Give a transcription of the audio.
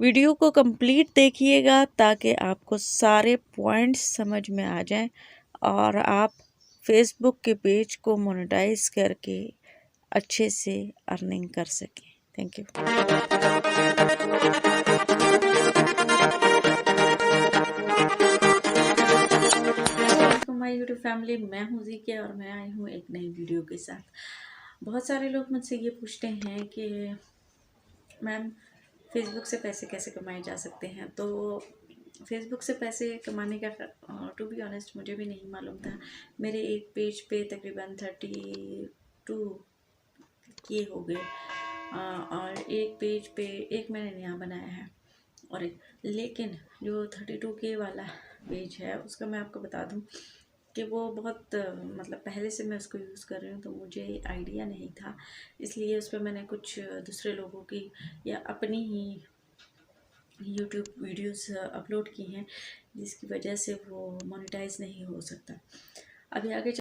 Video को complete देखिएगा ताकि आपको सारे पॉइंट्स समझ में आ जाएं और आप फेसबुक के पेज को मोनेटाइज करके अच्छे से अर्निंग कर सकें। Thank you. My YouTube family, मैं हूँ ज़ीके और मैं आई हूँ एक नई वीडियो के साथ। बहुत सारे लोग मुझसे ये पूछते हैं कि मैम फेसबुक से पैसे कैसे कमाए जा सकते हैं। तो फेसबुक से पैसे कमाने का टू बी ऑनेस्ट मुझे भी नहीं मालूम था। मेरे एक पेज पे तकरीबन 32 के हो गए और एक पेज पे एक मैंने नया बनाया है और लेकिन जो 32K वाला पेज है उसका मैं आपको बता दूं कि वो बहुत मतलब पहले से मैं उसको यूज़ कर रही हूँ तो मुझे आइडिया नहीं था, इसलिए उस पर मैंने कुछ दूसरे लोगों की या अपनी ही यूट्यूब वीडियोस अपलोड की हैं जिसकी वजह से वो मोनेटाइज नहीं हो सकता। अभी आगे